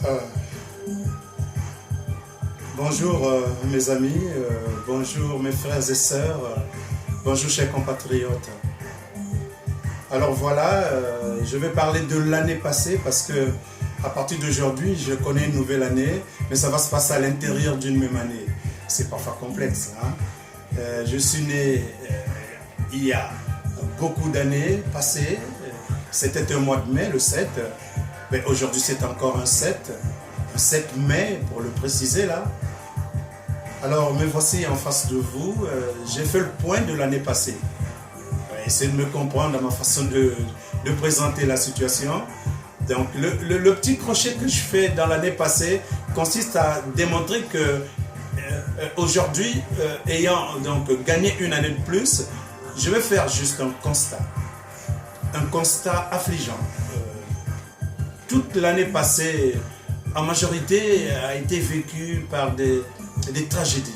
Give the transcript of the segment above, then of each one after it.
Euh, bonjour mes amis, bonjour mes frères et sœurs, bonjour chers compatriotes. Alors voilà, je vais parler de l'année passée parce que à partir d'aujourd'hui, je connais une nouvelle année, mais ça va se passer à l'intérieur d'une même année. C'est parfois complexe. Hein? Je suis né il y a beaucoup d'années passées. C'était un mois de mai, le 7. Mais aujourd'hui, c'est encore un 7 mai, pour le préciser là. Alors, me voici en face de vous. J'ai fait le point de l'année passée. Essayez de me comprendre dans ma façon de présenter la situation. Donc, le petit crochet que je fais dans l'année passée consiste à démontrer que aujourd'hui, ayant donc gagné une année de plus, je vais faire juste un constat affligeant. Toute l'année passée, en majorité, a été vécue par des tragédies.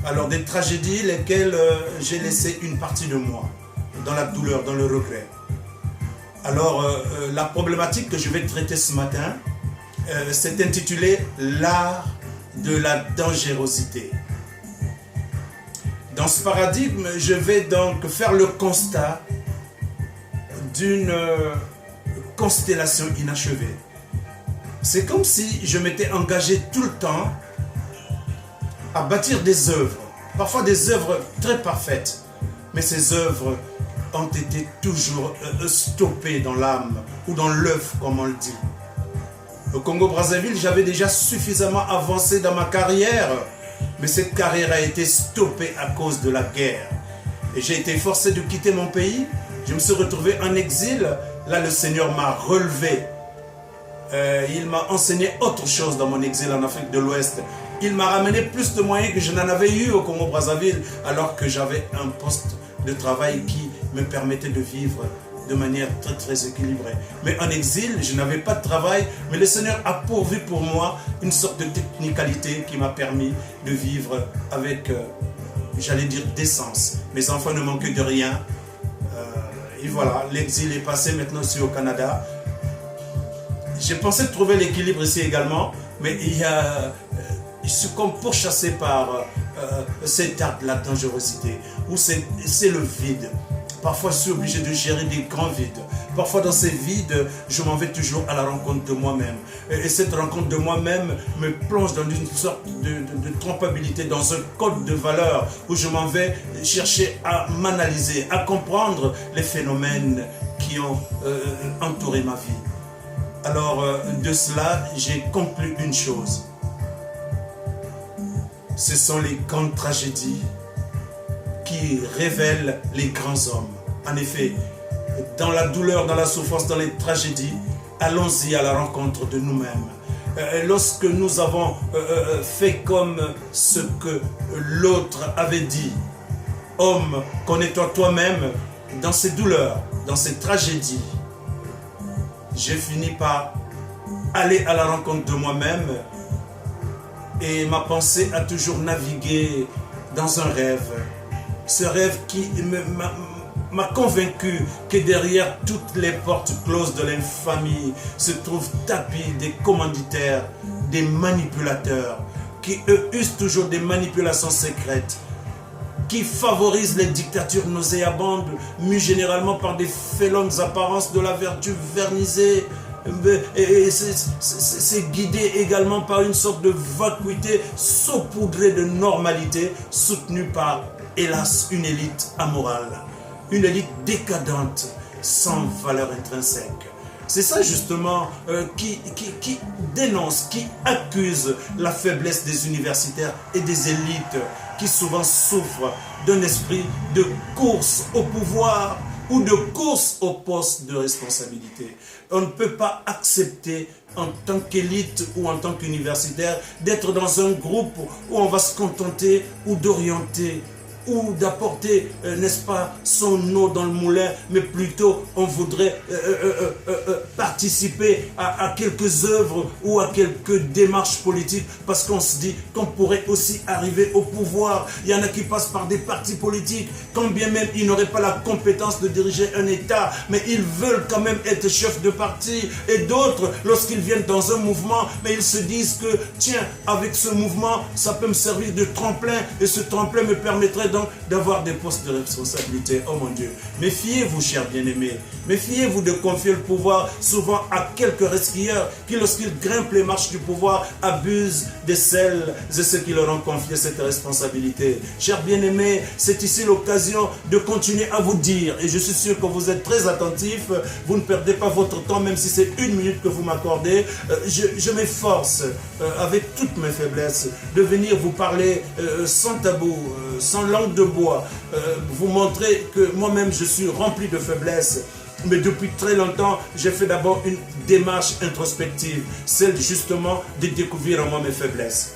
Alors, des tragédies lesquelles j'ai laissé une partie de moi dans la douleur, dans le regret. Alors, la problématique que je vais traiter ce matin, c'est intitulé « L'art de la dangerosité ». Dans ce paradigme, je vais donc faire le constat d'une constellation inachevée. C'est comme si je m'étais engagé tout le temps à bâtir des œuvres, parfois des œuvres très parfaites, mais ces œuvres ont été toujours stoppées dans l'âme ou dans l'œuf, comme on le dit. Au Congo-Brazzaville, j'avais déjà suffisamment avancé dans ma carrière, mais cette carrière a été stoppée à cause de la guerre. Et j'ai été forcé de quitter mon pays. Je me suis retrouvé en exil. Là, le Seigneur m'a relevé. Il m'a enseigné autre chose dans mon exil en Afrique de l'Ouest. Il m'a ramené plus de moyens que je n'en avais eu au Congo-Brazzaville, alors que j'avais un poste de travail qui me permettait de vivre de manière très très équilibrée. Mais en exil, je n'avais pas de travail, mais le Seigneur a pourvu pour moi une sorte de technicalité qui m'a permis de vivre avec, j'allais dire, décence. Mes enfants ne manquaient de rien. Et voilà, l'exil est passé, maintenant je suis au Canada. J'ai pensé trouver l'équilibre ici également, mais je suis comme pourchassé par cet art de la dangerosité, où c'est le vide. Parfois, je suis obligé de gérer des grands vides. Parfois, dans ces vides, je m'en vais toujours à la rencontre de moi-même. Et cette rencontre de moi-même me plonge dans une sorte de trompabilité, dans un code de valeurs où je m'en vais chercher à m'analyser, à comprendre les phénomènes qui ont entouré ma vie. Alors, de cela, j'ai conclu une chose. Ce sont les grandes tragédies qui révèlent les grands hommes. En effet, dans la douleur, dans la souffrance, dans les tragédies, allons-y à la rencontre de nous-mêmes. Lorsque nous avons fait comme ce que l'autre avait dit, homme, connais-toi toi-même, dans ces douleurs, dans ces tragédies, j'ai fini par aller à la rencontre de moi-même et ma pensée a toujours navigué dans un rêve. Ce rêve qui m'a convaincu que derrière toutes les portes closes de l'infamie se trouvent tapis des commanditaires, des manipulateurs, qui eux usent toujours des manipulations secrètes, qui favorisent les dictatures nauséabondes, mues généralement par des félonnes apparences de la vertu vernisée. Et c'est guidé également par une sorte de vacuité saupoudrée de normalité, soutenue par, hélas, une élite amorale, une élite décadente, sans valeur intrinsèque. C'est ça justement qui dénonce, qui accuse la faiblesse des universitaires et des élites qui souvent souffrent d'un esprit de course au pouvoir ou de course au poste de responsabilité. On ne peut pas accepter en tant qu'élite ou en tant qu'universitaire d'être dans un groupe où on va se contenter ou d'orienter ou d'apporter, n'est-ce pas, son eau dans le moulin, mais plutôt on voudrait participer à quelques œuvres ou à quelques démarches politiques parce qu'on se dit qu'on pourrait aussi arriver au pouvoir. Il y en a qui passent par des partis politiques, quand bien même ils n'auraient pas la compétence de diriger un État, mais ils veulent quand même être chefs de parti. Et d'autres, lorsqu'ils viennent dans un mouvement, mais ils se disent que, tiens, avec ce mouvement, ça peut me servir de tremplin, et ce tremplin me permettrait donc d'avoir des postes de responsabilité. Oh mon Dieu, méfiez-vous, chers bien-aimés, méfiez-vous de confier le pouvoir souvent à quelques resquilleurs qui, lorsqu'ils grimpent les marches du pouvoir, abusent de celles et ceux qui leur ont confié cette responsabilité. Chers bien-aimés, c'est ici l'occasion de continuer à vous dire, et je suis sûr que vous êtes très attentifs, vous ne perdez pas votre temps, même si c'est 1 minute que vous m'accordez. Je m'efforce, avec toutes mes faiblesses, de venir vous parler sans tabou, sans langue de bois, vous montrer que moi-même je suis rempli de faiblesses. Mais depuis très longtemps, j'ai fait d'abord une démarche introspective, celle justement de découvrir en moi mes faiblesses.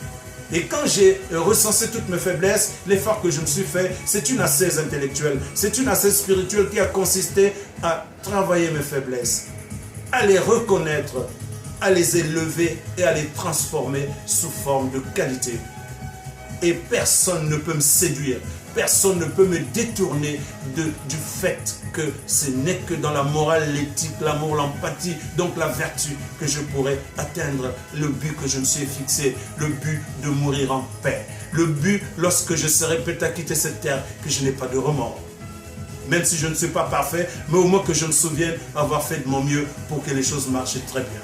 Et quand j'ai recensé toutes mes faiblesses, l'effort que je me suis fait, c'est une assise intellectuelle, c'est une assise spirituelle qui a consisté à travailler mes faiblesses, à les reconnaître, à les élever et à les transformer sous forme de qualité. Et personne ne peut me séduire, personne ne peut me détourner du fait que ce n'est que dans la morale, l'éthique, l'amour, l'empathie, donc la vertu, que je pourrais atteindre le but que je me suis fixé, le but de mourir en paix, le but lorsque je serai prêt à quitter cette terre, que je n'ai pas de remords. Même si je ne suis pas parfait, mais au moins que je me souvienne avoir fait de mon mieux pour que les choses marchent très bien.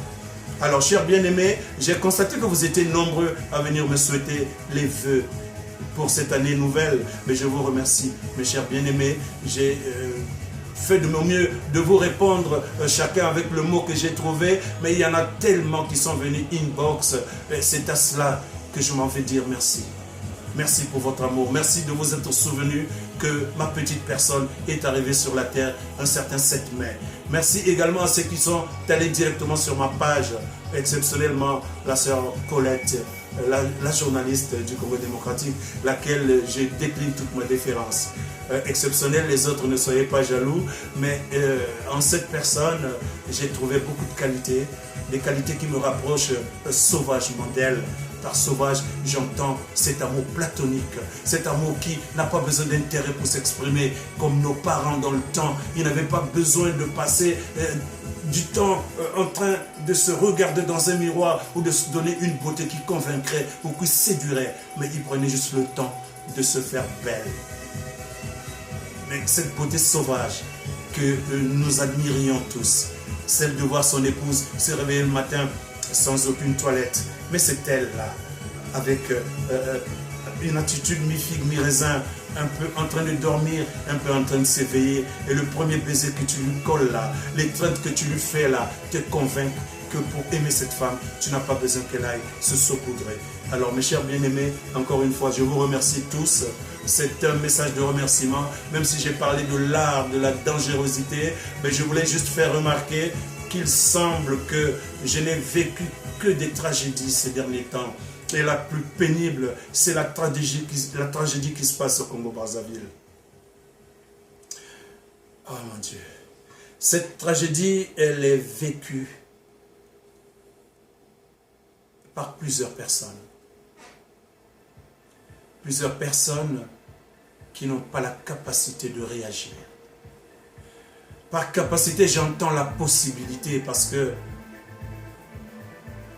Alors, chers bien-aimés, j'ai constaté que vous étiez nombreux à venir me souhaiter les vœux pour cette année nouvelle. Mais je vous remercie, mes chers bien-aimés. J'ai fait de mon mieux de vous répondre chacun avec le mot que j'ai trouvé. Mais il y en a tellement qui sont venus inbox. C'est à cela que je m'en vais dire merci. Merci pour votre amour. Merci de vous être souvenu que ma petite personne est arrivée sur la terre un certain 7 mai. Merci également à ceux qui sont allés directement sur ma page, exceptionnellement la sœur Colette, la journaliste du Congo démocratique, laquelle je décline toute ma déférence. Exceptionnel, les autres ne soyez pas jaloux, mais en cette personne, j'ai trouvé beaucoup de qualités, des qualités qui me rapprochent sauvagement d'elle. Par sauvage, j'entends cet amour platonique, cet amour qui n'a pas besoin d'intérêt pour s'exprimer, comme nos parents dans le temps. Ils n'avaient pas besoin de passer du temps en train de se regarder dans un miroir ou de se donner une beauté qui convaincrait ou qui séduirait, mais ils prenaient juste le temps de se faire belle. Mais cette beauté sauvage que nous admirions tous, celle de voir son épouse se réveiller le matin sans aucune toilette, mais c'est elle là, avec une attitude mi-figue, mi-raisin, un peu en train de dormir, un peu en train de s'éveiller, et le premier baiser que tu lui colles là, l'étreinte que tu lui fais là, te convainc que pour aimer cette femme, tu n'as pas besoin qu'elle aille se saupoudrer. Alors mes chers bien-aimés, encore une fois, je vous remercie tous. C'est un message de remerciement, même si j'ai parlé de l'art, de la dangerosité, mais je voulais juste faire remarquer qu'il semble que je n'ai vécu que des tragédies ces derniers temps. Et la plus pénible, c'est la tragédie qui se passe au Congo-Brazzaville. Oh mon Dieu. Cette tragédie, elle est vécue par plusieurs personnes. Plusieurs personnes qui n'ont pas la capacité de réagir. Par capacité, j'entends la possibilité parce que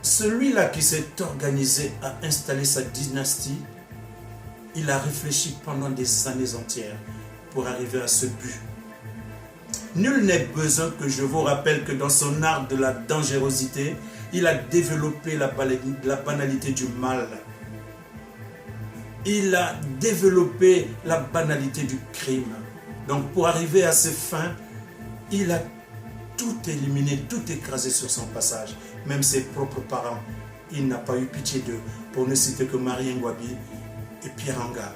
celui-là qui s'est organisé à installer sa dynastie, il a réfléchi pendant des années entières pour arriver à ce but. Nul n'est besoin que je vous rappelle que dans son art de la dangerosité, il a développé la banalité du mal. Il a développé la banalité du crime. Donc pour arriver à ses fins, il a tout éliminé, tout écrasé sur son passage. Même ses propres parents, il n'a pas eu pitié d'eux. Pour ne citer que Marie Ngouabi et Pierre Anga.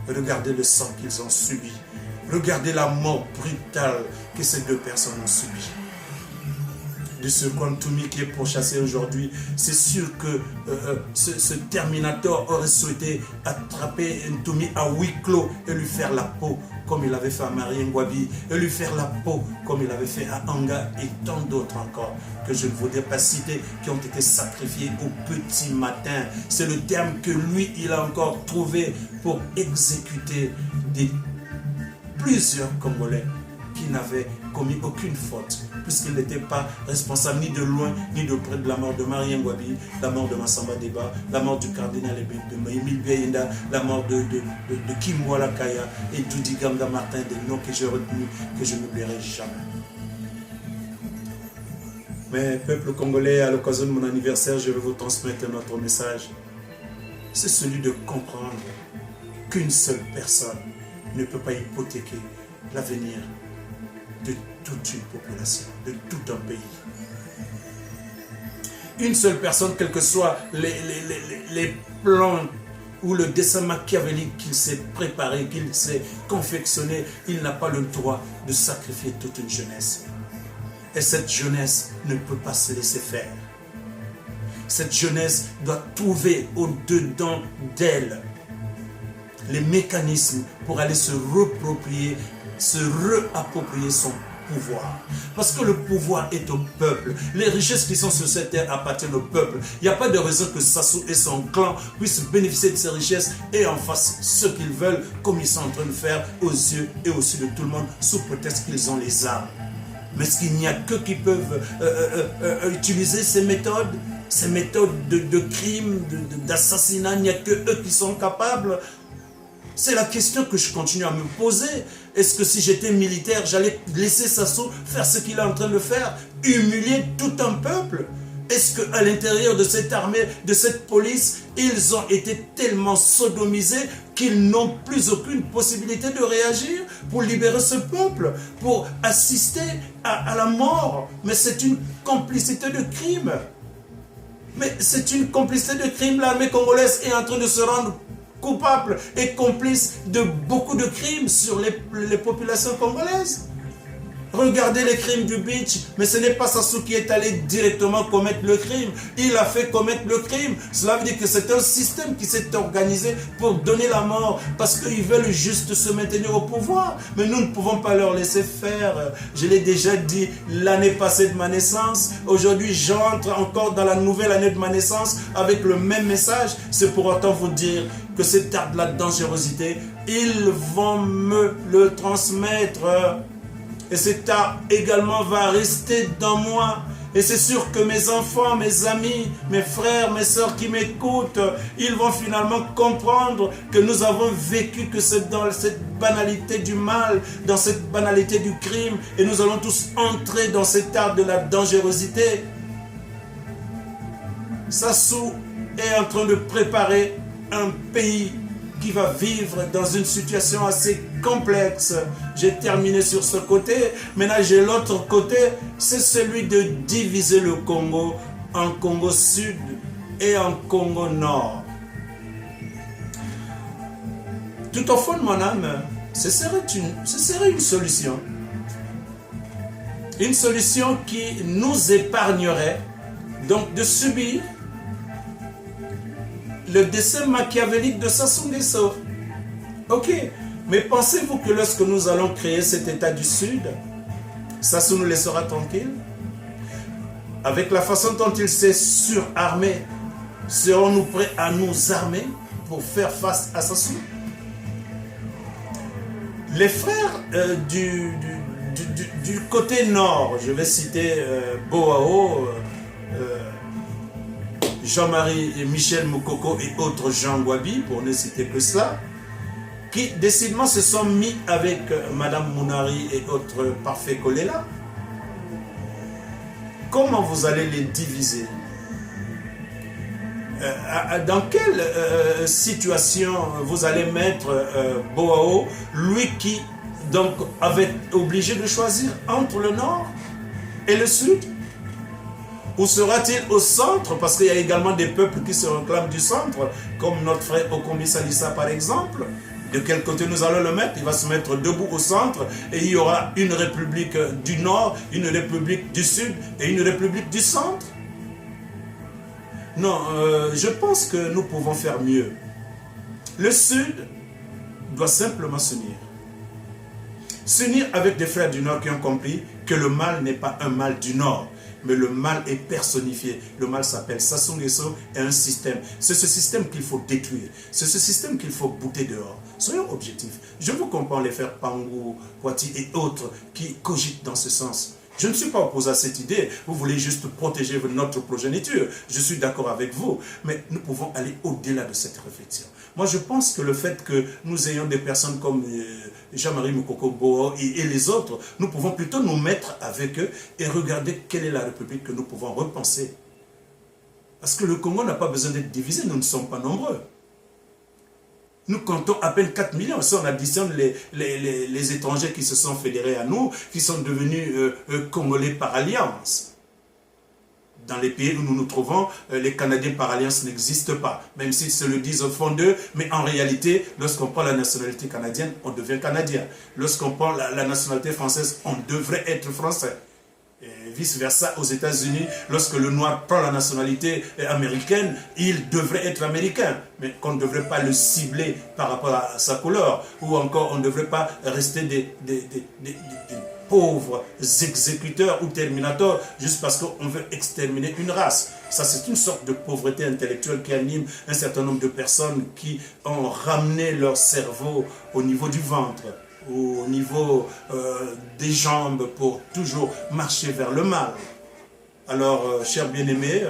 Regardez le sang qu'ils ont subi. Regardez la mort brutale que ces deux personnes ont subie. de ce Kwantumi qui est pourchassé aujourd'hui, c'est sûr que ce Terminator aurait souhaité attraper Ntumi à huis clos et lui faire la peau comme il avait fait à Marie Ngwabi, et lui faire la peau comme il avait fait à Anga et tant d'autres encore que je ne voudrais pas citer, qui ont été sacrifiés au petit matin. C'est le terme que lui, il a encore trouvé pour exécuter plusieurs Congolais qui n'avaient commis aucune faute, puisqu'il n'était pas responsable ni de loin ni de près de la mort de Marie Ngwabi, la mort de Massamba Deba, la mort du cardinal de Emile Biayenda, la mort de Kimwala Kaya et d'Oudi Ganga Martin, des noms que j'ai retenus, que je n'oublierai jamais. Mais peuple congolais, à l'occasion de mon anniversaire, je vais vous transmettre notre message. C'est celui de comprendre qu'une seule personne ne peut pas hypothéquer l'avenir de toute une population, de tout un pays. Une seule personne, quels que soient les plans ou le dessin machiavélique qu'il s'est préparé, qu'il s'est confectionné, il n'a pas le droit de sacrifier toute une jeunesse. Et cette jeunesse ne peut pas se laisser faire. Cette jeunesse doit trouver au-dedans d'elle les mécanismes pour aller se réapproprier son pouvoir. Parce que le pouvoir est au peuple. Les richesses qui sont sur cette terre appartiennent au peuple. Il n'y a pas de raison que Sassou et son clan puissent bénéficier de ces richesses et en fassent ce qu'ils veulent, comme ils sont en train de faire aux yeux et aux yeux de tout le monde, sous prétexte qu'ils ont les armes. Mais est-ce qu'il n'y a qu'eux qui peuvent utiliser ces méthodes de crime, d'assassinat? Il n'y a que eux qui sont capables. C'est la question que je continue à me poser. Est-ce que si j'étais militaire, j'allais laisser Sassou faire ce qu'il est en train de faire, humilier tout un peuple? Est-ce qu'à l'intérieur de cette armée, de cette police, ils ont été tellement sodomisés qu'ils n'ont plus aucune possibilité de réagir pour libérer ce peuple, pour assister à la mort? Mais c'est une complicité de crime. Mais c'est une complicité de crime. L'armée congolaise est en train de se rendre coupable et complice de beaucoup de crimes sur les populations congolaises. Regardez les crimes du beach, mais ce n'est pas Sassou qui est allé directement commettre le crime. Il a fait commettre le crime. Cela veut dire que c'est un système qui s'est organisé pour donner la mort, parce qu'ils veulent juste se maintenir au pouvoir. Mais nous ne pouvons pas leur laisser faire. Je l'ai déjà dit l'année passée de ma naissance. Aujourd'hui, j'entre encore dans la nouvelle année de ma naissance avec le même message. C'est pour autant vous dire que cet art de la dangerosité, ils vont me le transmettre. Et cet art également va rester dans moi. Et c'est sûr que mes enfants, mes amis, mes frères, mes sœurs qui m'écoutent, ils vont finalement comprendre que nous avons vécu que c'est dans cette banalité du mal, dans cette banalité du crime. Et nous allons tous entrer dans cet art de la dangerosité. Sassou est en train de préparer un pays qui va vivre dans une situation assez complexe. J'ai terminé sur ce côté. Maintenant, j'ai l'autre côté. C'est celui de diviser le Congo en Congo Sud et en Congo Nord. Tout au fond de mon âme, ce serait une solution. Une solution qui nous épargnerait donc de subir le dessein machiavélique de Sassou Nguesso. Ok, mais pensez-vous que lorsque nous allons créer cet État du Sud, Sassou nous laissera tranquille? Avec la façon dont il s'est surarmé, serons-nous prêts à nous armer pour faire face à Sassou? Les frères du côté nord, je vais citer Boao, Jean-Marie et Michel Moukoko et autres Jean Ngwabi, pour ne citer que cela, qui décidément se sont mis avec Madame Mounari et autres parfaits Kolela. Comment vous allez les diviser? Dans quelle situation vous allez mettre Boao, lui qui donc avait obligé de choisir entre le nord et le sud? Ou sera-t-il au centre? Parce qu'il y a également des peuples qui se réclament du centre, comme notre frère Okombi Salissa par exemple. De quel côté nous allons le mettre? Il va se mettre debout au centre et il y aura une république du nord, une république du sud et une république du centre. Non, je pense que nous pouvons faire mieux. Le sud doit simplement s'unir. S'unir avec des frères du nord qui ont compris que le mal n'est pas un mal du nord, mais le mal est personnifié. Le mal s'appelle Sassou Nguesso et un système. C'est ce système qu'il faut détruire. C'est ce système qu'il faut bouter dehors. Soyons objectifs. Je vous comprends les frères Pangou, Poiti et autres qui cogitent dans ce sens. Je ne suis pas opposé à cette idée. Vous voulez juste protéger notre progéniture. Je suis d'accord avec vous. Mais nous pouvons aller au-delà de cette réflexion. Moi, je pense que le fait que nous ayons des personnes comme Jean-Marie Mokoko et les autres, nous pouvons plutôt nous mettre avec eux et regarder quelle est la République que nous pouvons repenser. Parce que le Congo n'a pas besoin d'être divisé, nous ne sommes pas nombreux. Nous comptons à peine 4 millions. Si on additionne les étrangers qui se sont fédérés à nous, qui sont devenus Congolais par alliance. Dans les pays où nous nous trouvons, les Canadiens par alliance n'existent pas. Même s'ils se le disent au fond d'eux, mais en réalité, lorsqu'on prend la nationalité canadienne, on devient Canadien. Lorsqu'on prend la nationalité française, on devrait être Français. Et vice-versa aux États-Unis, lorsque le noir prend la nationalité américaine, il devrait être américain, mais qu'on ne devrait pas le cibler par rapport à sa couleur, ou encore on ne devrait pas rester des pauvres exécuteurs ou terminateurs juste parce qu'on veut exterminer une race. Ça, c'est une sorte de pauvreté intellectuelle qui anime un certain nombre de personnes qui ont ramené leur cerveau au niveau du ventre, au niveau des jambes pour toujours marcher vers le mal. Alors, chers bien-aimés,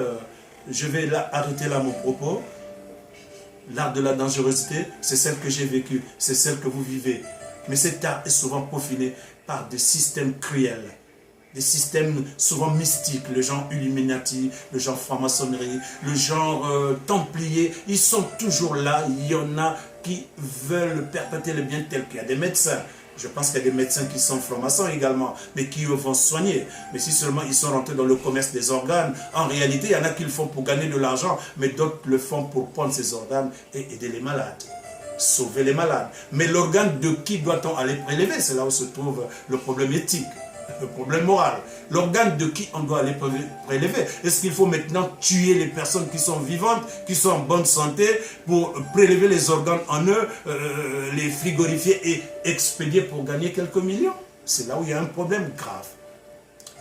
je vais arrêter là mon propos. L'art de la dangerosité, c'est celle que j'ai vécue, c'est celle que vous vivez. Mais cet art est souvent peaufiné par des systèmes cruels, des systèmes souvent mystiques, le genre Illuminati, le genre franc-maçonnerie, le genre templier. Ils sont toujours là. Il y en a qui veulent perpétuer le bien tel qu'il y a des médecins. Je pense qu'il y a des médecins qui sont francs-maçons également, mais qui eux vont soigner. Mais si seulement ils sont rentrés dans le commerce des organes, en réalité, il y en a qui le font pour gagner de l'argent, mais d'autres le font pour prendre ces organes et aider les malades, sauver les malades. Mais l'organe de qui doit-on aller prélever? C'est là où se trouve le problème éthique, le problème moral. L'organe de qui on doit aller prélever? Est-ce qu'il faut maintenant tuer les personnes qui sont vivantes, qui sont en bonne santé, pour prélever les organes en eux, les frigorifier et expédier pour gagner quelques millions? C'est là où il y a un problème grave.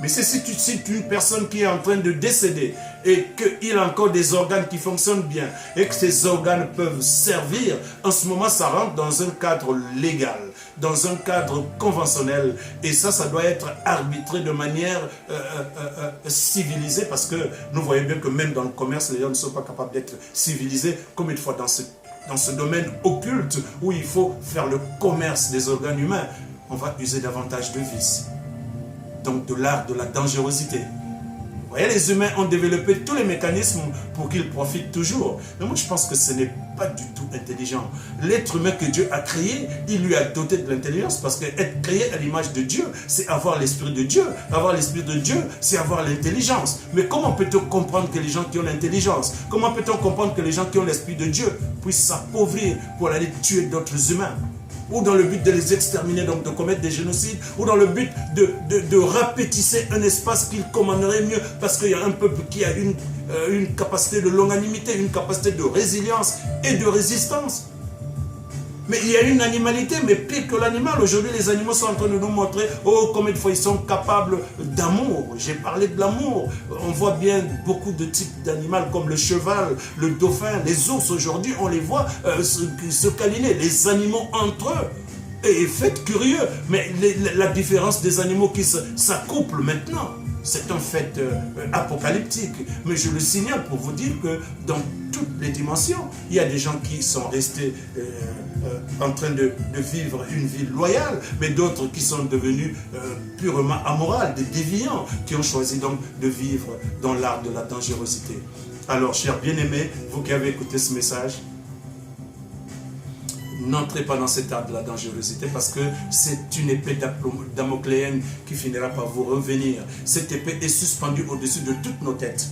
Mais c'est si tu cites une personne qui est en train de décéder et qu'il a encore des organes qui fonctionnent bien et que ces organes peuvent servir, en ce moment ça rentre dans un cadre légal, dans un cadre conventionnel, et ça doit être arbitré de manière civilisée, parce que nous voyons bien que même dans le commerce, les gens ne sont pas capables d'être civilisés, comme une fois dans ce domaine occulte où il faut faire le commerce des organes humains, on va user davantage de vices. Donc de l'art de la dangerosité. Vous voyez, les humains ont développé tous les mécanismes pour qu'ils profitent toujours. Mais moi je pense que ce n'est pas du tout intelligent. L'être humain que Dieu a créé, il lui a doté de l'intelligence, parce qu'être créé à l'image de Dieu, c'est avoir l'esprit de Dieu. Avoir l'esprit de Dieu, c'est avoir l'intelligence. Mais comment peut-on comprendre que les gens qui ont l'intelligence, comment peut-on comprendre que les gens qui ont l'esprit de Dieu puissent s'appauvrir pour aller tuer d'autres humains? Ou dans le but de les exterminer, donc de commettre des génocides, ou dans le but de rapetisser un espace qu'ils commanderaient mieux, parce qu'il y a un peuple qui a une capacité de longanimité, une capacité de résilience et de résistance. Mais il y a une animalité, mais pire que l'animal. Aujourd'hui, les animaux sont en train de nous montrer, oh, combien de fois ils sont capables d'amour. J'ai parlé de l'amour. On voit bien beaucoup de types d'animaux, comme le cheval, le dauphin, les ours. Aujourd'hui, on les voit se câliner. Les animaux entre eux. Et faites curieux, mais la différence des animaux qui s'accouplent maintenant, c'est un fait apocalyptique. Mais je le signale pour vous dire que dans toutes les dimensions, il y a des gens qui sont restés en train de vivre une vie loyale, mais d'autres qui sont devenus purement amorales, des déviants, qui ont choisi donc de vivre dans l'art de la dangerosité. Alors, chers bien-aimés, vous qui avez écouté ce message, n'entrez pas dans cet art de la dangerosité, parce que c'est une épée damocléenne qui finira par vous revenir. Cette épée est suspendue au-dessus de toutes nos têtes.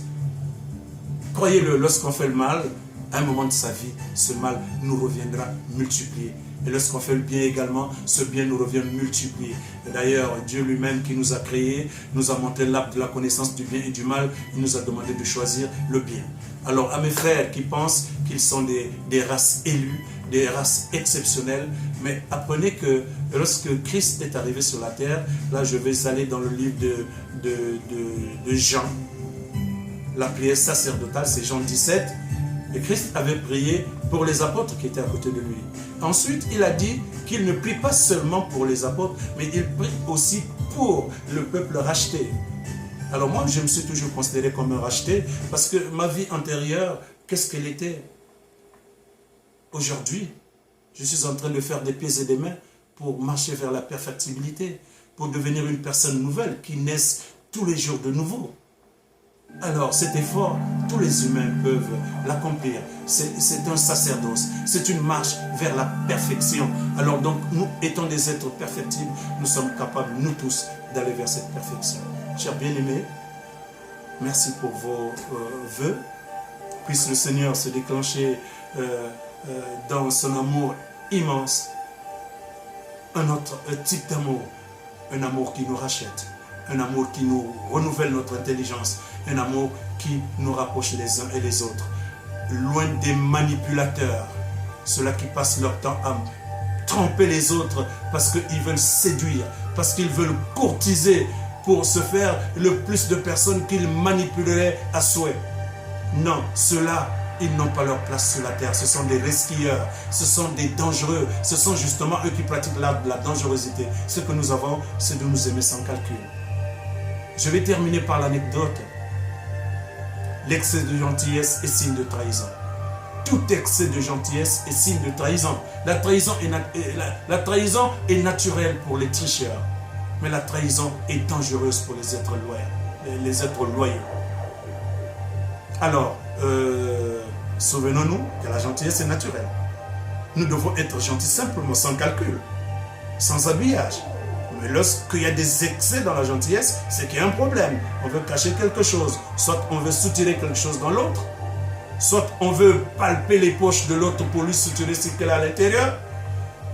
Croyez-le, lorsqu'on fait le mal, à un moment de sa vie, ce mal nous reviendra multiplié. Et lorsqu'on fait le bien également, ce bien nous revient multiplié. D'ailleurs, Dieu lui-même qui nous a créés, nous a montré l'arbre de la connaissance du bien et du mal. Il nous a demandé de choisir le bien. Alors, à mes frères qui pensent qu'ils sont des races élues, des races exceptionnelles, mais apprenez que lorsque Christ est arrivé sur la terre, là je vais aller dans le livre de Jean, la prière sacerdotale, c'est Jean 17, et Christ avait prié pour les apôtres qui étaient à côté de lui. Ensuite, il a dit qu'il ne prie pas seulement pour les apôtres, mais il prie aussi pour le peuple racheté. Alors moi, je me suis toujours considéré comme un racheté, parce que ma vie antérieure, qu'est-ce qu'elle était? Aujourd'hui, je suis en train de faire des pieds et des mains pour marcher vers la perfectibilité, pour devenir une personne nouvelle qui naisse tous les jours de nouveau. Alors cet effort, tous les humains peuvent l'accomplir. C'est un sacerdoce, c'est une marche vers la perfection. Alors donc, nous étant des êtres perfectibles, nous sommes capables, nous tous, d'aller vers cette perfection. Chers bien-aimés, merci pour vos vœux. Puisse le Seigneur se déclencher dans son amour immense, un autre type d'amour, un amour qui nous rachète, un amour qui nous renouvelle notre intelligence, un amour qui nous rapproche les uns et les autres, loin des manipulateurs, ceux-là qui passent leur temps à tromper les autres parce qu'ils veulent séduire, parce qu'ils veulent courtiser pour se faire le plus de personnes qu'ils manipuleraient à souhait. Non, ceux-là, ils n'ont pas leur place sur la terre. Ce sont des resquilleurs, ce sont des dangereux. Ce sont justement eux qui pratiquent la dangerosité. Ce que nous avons, c'est de nous aimer sans calcul. Je vais terminer par l'anecdote. L'excès de gentillesse est signe de trahison. Tout excès de gentillesse est signe de trahison. La trahison est naturelle pour les tricheurs. Mais la trahison est dangereuse pour les êtres loyaux. Alors, souvenons-nous que la gentillesse est naturelle. Nous devons être gentils simplement, sans calcul, sans habillage. Mais lorsqu'il y a des excès dans la gentillesse, c'est qu'il y a un problème. On veut cacher quelque chose. Soit on veut soutirer quelque chose dans l'autre, soit on veut palper les poches de l'autre pour lui soutirer ce qu'il a à l'intérieur,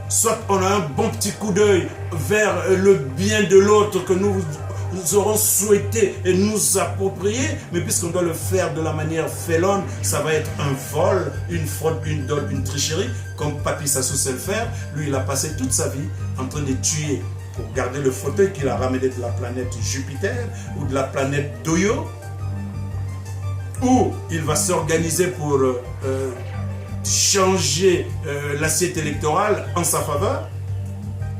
soit on a un bon petit coup d'œil vers le bien de l'autre que nous aurons souhaité et nous approprier, mais puisqu'on doit le faire de la manière félonne, ça va être un vol, une fraude, une dole, une tricherie, comme Papy Sassou sait le faire. Lui, il a passé toute sa vie en train de tuer pour garder le fauteuil qu'il a ramené de la planète Jupiter ou de la planète d'Oyo, où il va s'organiser pour changer l'assiette électorale en sa faveur,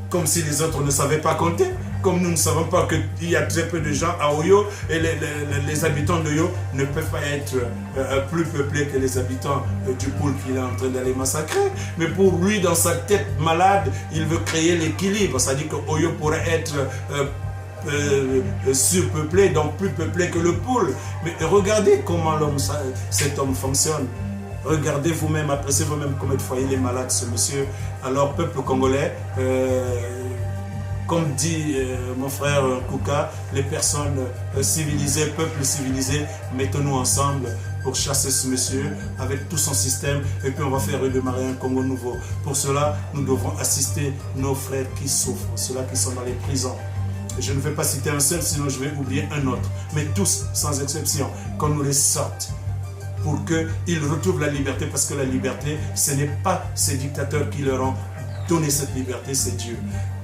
comme si les autres ne savaient pas compter. Comme nous ne savons pas qu'il y a très peu de gens à Oyo et les habitants d'Oyo ne peuvent pas être plus peuplés que les habitants du pôle qu'il est en train d'aller massacrer. Mais pour lui, dans sa tête malade, il veut créer l'équilibre. C'est-à-dire que Oyo pourrait être surpeuplé, donc plus peuplé que le pôle. Mais regardez comment cet homme fonctionne. Regardez vous-même, appréciez vous-même combien de fois il est malade, ce monsieur. Alors, peuple congolais, comme dit mon frère Kouka, les personnes civilisées, peuple civilisé, mettons-nous ensemble pour chasser ce monsieur avec tout son système et puis on va faire redémarrer un Congo nouveau. Pour cela, nous devons assister nos frères qui souffrent, ceux-là qui sont dans les prisons. Je ne vais pas citer un seul, sinon je vais oublier un autre. Mais tous, sans exception, qu'on nous les sorte pour qu'ils retrouvent la liberté, parce que la liberté, ce n'est pas ces dictateurs qui leur ont donné cette liberté, c'est Dieu.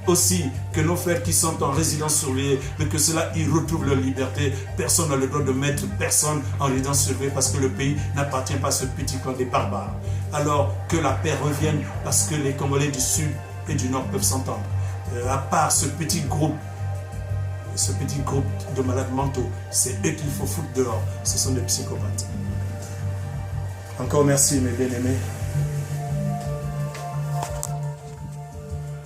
Aussi, que nos frères qui sont en résidence surveillée, mais que ceux-là, ils retrouvent leur liberté. Personne n'a le droit de mettre personne en résidence surveillée parce que le pays n'appartient pas à ce petit clan des barbares. Alors que la paix revienne parce que les Congolais du Sud et du Nord peuvent s'entendre. À part ce petit groupe de malades mentaux, c'est eux qu'il faut foutre dehors. Ce sont des psychopathes. Encore merci mes bien-aimés.